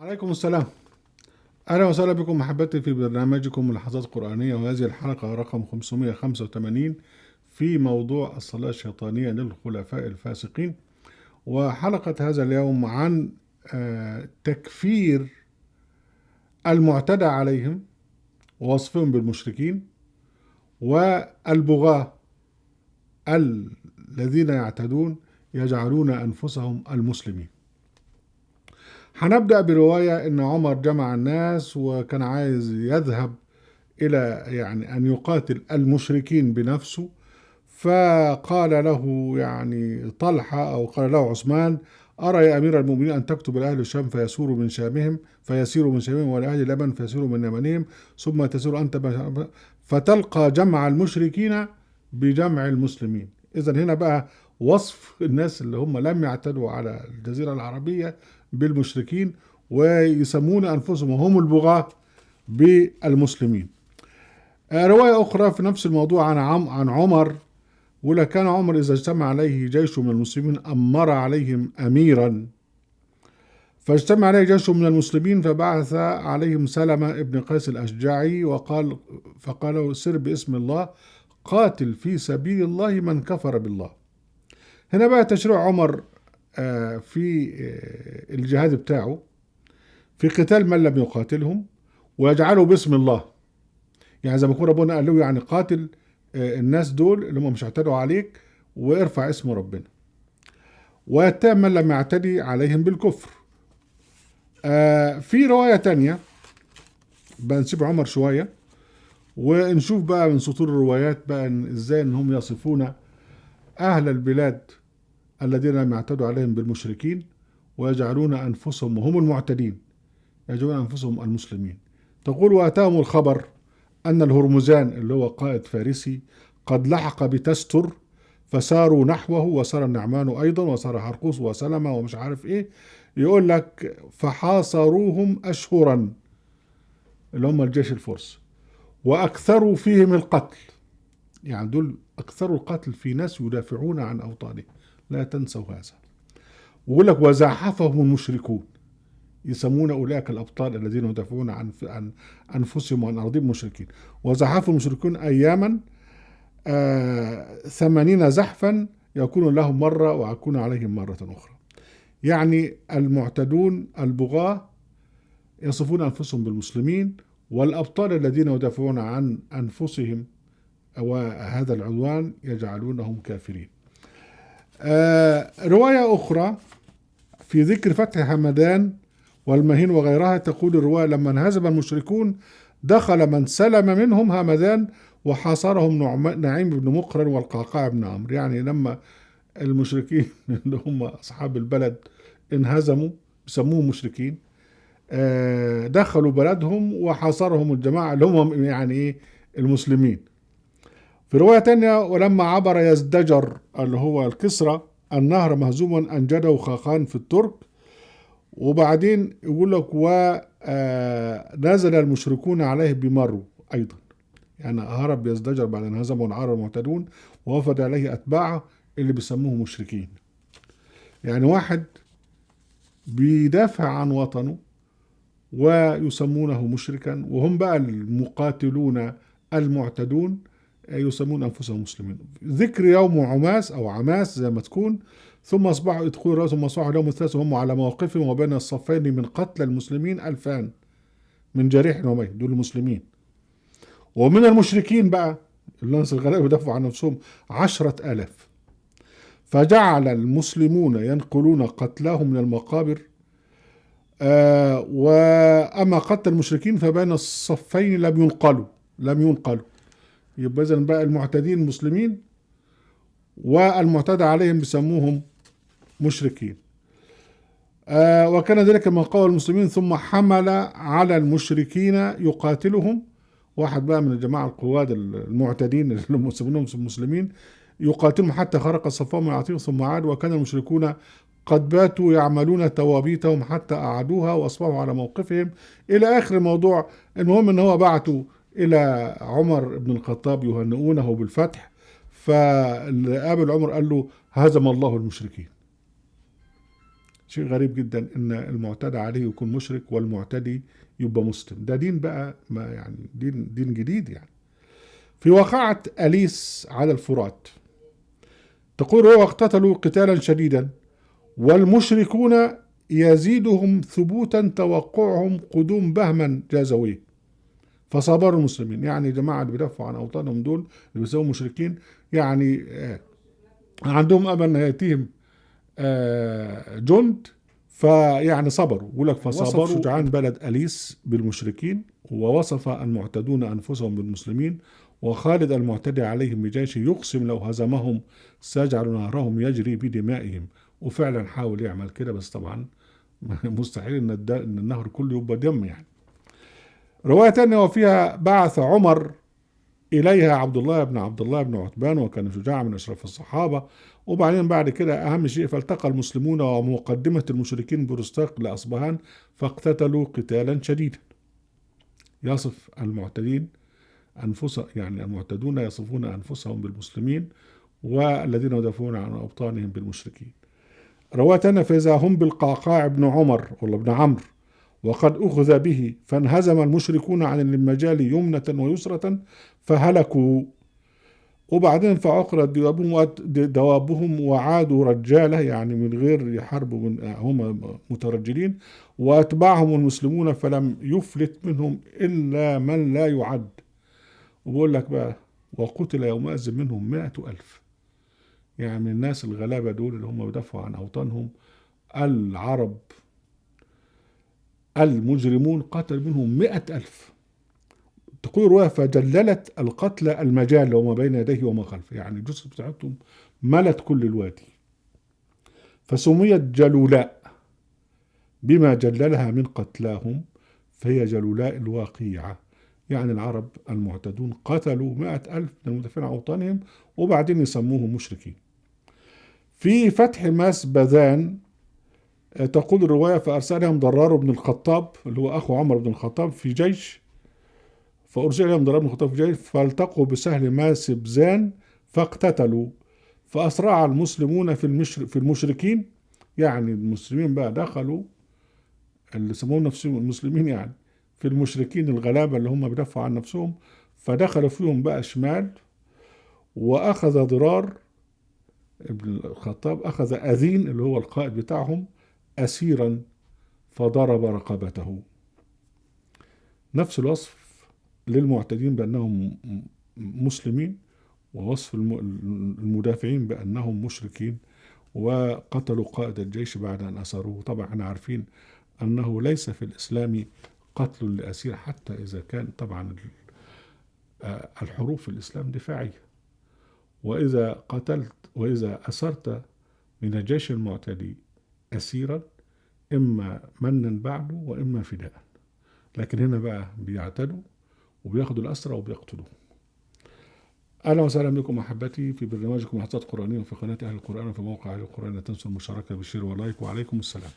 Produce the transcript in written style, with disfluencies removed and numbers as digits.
عليكم السلام. أهلا وسهلا بكم محبتي في برنامجكم لحظات قرآنية، وهذه الحلقة رقم 585 في موضوع الصلاة الشيطانية للخلفاء الفاسقين. وحلقة هذا اليوم عن تكفير المعتدى عليهم ووصفهم بالمشركين، والبغاة الذين يعتدون يجعلون أنفسهم المسلمين. هنبدأ برواية إن عمر جمع الناس وكان عايز يذهب إلى أن يقاتل المشركين بنفسه، فقال له طلحة أو قال له عثمان: أرى يا أمير المؤمنين أن تكتب لأهل الشام فيسيروا من شامهم ولأهل اليمن فيسيروا من يمنهم، ثم تسير أنت فتلقى جمع المشركين بجمع المسلمين. إذن هنا بقى وصف الناس اللي هم لم يعتدوا على الجزيرة العربية بالمشركين، ويسمون أنفسهم هم البغاة بالمسلمين. رواية أخرى في نفس الموضوع عن عمر، ولكان عمر إذا اجتمع عليه جيش من المسلمين أمر عليهم أميرا، فاجتمع عليه جيش من المسلمين فبعث عليهم سلمة ابن قيس الأشجعي فقال له: سر باسم الله، قاتل في سبيل الله من كفر بالله. هنا بقى تشريع عمر في الجهاد بتاعه في قتال من لم يقاتلهم، ويجعله باسم الله. يعني زي ما يكون ربنا قال له قاتل الناس دول اللي هم مش اعتدوا عليك وارفع اسم ربنا، ويتهم من لم يعتدي عليهم بالكفر. في رواية تانية بنسيب عمر شوية ونشوف بقى من سطور الروايات بقى ازاي انهم يصفون اهل البلاد الذين لم يعتدوا عليهم بالمشركين ويجعلون انفسهم وهم المعتدين، يجعلون انفسهم المسلمين. تقول: واتاهم الخبر أن الهرمزان اللي هو قائد فارسي قد لحق بتستر، فساروا نحوه، وسار النعمان أيضا، وسار حرقوس وسلمة ومش عارف إيه. يقول لك: فحاصروهم أشهرا، اللي هم الجيش الفرس، وأكثروا فيهم القتل. يعني دول أكثروا القتل في ناس يدافعون عن أوطانهم، لا تنسوا هذا. ويقول لك: وزاحفهم المشركون، يسمون أولئك الأبطال الذين يدافعون عن أنفسهم وعن أراضيهم المشركين. وزحفوا المشركون أياما 80 زحفا، يكون لهم مرة ويكون عليهم مرة أخرى. يعني المعتدون البغاة يصفون أنفسهم بالمسلمين، والأبطال الذين يدافعون عن أنفسهم وهذا العدوان يجعلونهم كافرين. رواية أخرى في ذكر فتح همدان والمهين وغيرها، تقول الرواية: لما انهزم المشركون دخل من سلم منهم همدان وحاصرهم نعيم بن مقرن والقعقاع بن عمرو. يعني لما المشركين اللي هم أصحاب البلد انهزموا، بيسموهم مشركين، دخلوا بلدهم وحاصرهم الجماعة اللي هم المسلمين. في رواية تانية: ولما عبر يزدجر اللي هو الكسرى النهر مهزوما أنجده خاقان في الترك. وبعدين يقول لك: ونزل المشركون عليه بمرو أيضا. يعني هرب يزدجر بعد أن هزموا العرب المعتدون، ووفد عليه أتباعه اللي بيسموه مشركين. يعني واحد بيدافع عن وطنه ويسمونه مشركا، وهم بقى المقاتلون المعتدون يسمون أنفسهم مسلمين. ذكر يوم عماس أو عماس زي ما تكون: ثم أصبحوا يدخلوا رأسهم مصباح اليوم الثالث وهم على مواقفهم وبين الصفين من قتل المسلمين 2000 من جريح وميت. دول المسلمين. ومن المشركين بقى الناس الغلابة يدافعوا عن نفسهم 10,000. فجعل المسلمون ينقلون قتلاهم من المقابر، وأما قتل المشركين فبين الصفين لم ينقلوا. يبقى إذن بقى المعتدين مسلمين، والمعتدى عليهم بيسموهم مشركين. وكان ذلك من قول المسلمين، ثم حمل على المشركين يقاتلهم. واحد بقى من الجماعة القواد المعتدين اللي مسمونهم مسلمين يقاتلهم حتى خرق الصفوان من عتيق ثم عاد، وكان المشركون قد باتوا يعملون توابيتهم حتى أعادوها وأصبحوا على موقفهم، إلى آخر الموضوع. المهم إن هو بعتوا إلى عمر بن الخطاب يهنئونه بالفتح، فاللي قابل عمر قال له: هزم الله المشركين. شيء غريب جدا ان المعتدى عليه يكون مشرك والمعتدي يبقى مسلم. ده دين بقى، ما يعني دين جديد يعني. في واقعة أليس على الفرات، تقول: هو اقتتلوا قتالا شديدا والمشركون يزيدهم ثبوتا توقعهم قدوم بهما جازويه، فصبر المسلمين. يعني جماعة اللي بيدافعوا عن أوطانهم دول اللي بيسموا مشركين، يعني عندهم أمل أن يأتيهم جند، فيعني صبروا. يقول لك فصبروا. وصف شجعان بلد أليس بالمشركين، ووصف المعتدون أنفسهم بالمسلمين. وخالد المعتدي عليهم بجيش يقسم لو هزمهم سيجعل نهرهم يجري بدمائهم. وفعلا حاول يعمل كده، بس طبعا مستحيل ان النهر كله يبقى دم يعني. رواية تانية وفيها: بعث عمر إليها عبد الله بن عتبان، وكان شجاع من أشراف الصحابة. وبعدين بعد كده أهم شيء: فالتقى المسلمون ومقدمة المشركين برستاق لأصبهان فاقتتلوا قتالا شديدا. يصف المعتدين يعني المعتدون يصفون أنفسهم بالمسلمين، والذين يدافعون عن أوطانهم بالمشركين. رواية: فإذا هم بالقعقاع بن عمر ولا بن عمرو وقد أخذ به، فانهزم المشركون عن المجال يمنة ويسرة فهلكوا. وبعدين فعقرت دوابهم وعادوا رجالة، يعني من غير يحاربوا، هم مترجلين. وأتبعهم المسلمون فلم يفلت منهم إلا من لا يعد. وبقول لك بقى: وقتل يومئذ منهم 100,000. يعني من الناس الغلابة دول اللي هم بيدافعوا عن أوطانهم العرب المجرمون قتل منهم 100,000. تقول رواية: فجللت القتلى المجال وما بين يديه وما خلفه، يعني الجثث بتاعتهم ملت كل الوادي. فسميت جلولاء بما جللها من قتلاهم، فهي جلولاء الواقيعة. يعني العرب المعتدون قتلوا 100,000 من المدافعين عن أوطانهم، وبعدين يسموهم مشركين. في فتح ماس بذان تقول الرواية: فأرسلهم ضرار بن الخطاب اللي هو أخو عمر بن الخطاب في جيش، فأرسل إليهم ضرار بن الخطاب في جيش فالتقوا بسهل ماس بزان فاقتتلوا، فأسرع المسلمون في المشركين. يعني المسلمين بقى دخلوا، اللي سموهم نفسهم المسلمين يعني، في المشركين الغلابة اللي هم بيدافعوا عن نفسهم، فدخلوا فيهم بقى شمال. وأخذ ضرار ابن الخطاب أخذ أذين اللي هو القائد بتاعهم أسيرا فضرب رقبته. نفس الوصف للمعتدين بأنهم مسلمين، ووصف المدافعين بأنهم مشركين. وقتلوا قائد الجيش بعد أن أسروه. طبعا احنا عارفين أنه ليس في الإسلام قتل لأسير، حتى إذا كان طبعا الحروب في الإسلام دفاعية. وإذا أسرت من الجيش المعتدي أسيرا، إما منا بعده وإما فداء. لكن هنا بقى بيعتدوا وبياخدوا الأسرى وبيقتلوا. أهلا وسهلا بكم أحبتي في برنامجكم محطات قرآنية في قناة أهل القرآن وفي موقع أهل القرآن. لا تنسوا المشاركة بالشير واللايك، وعليكم السلام.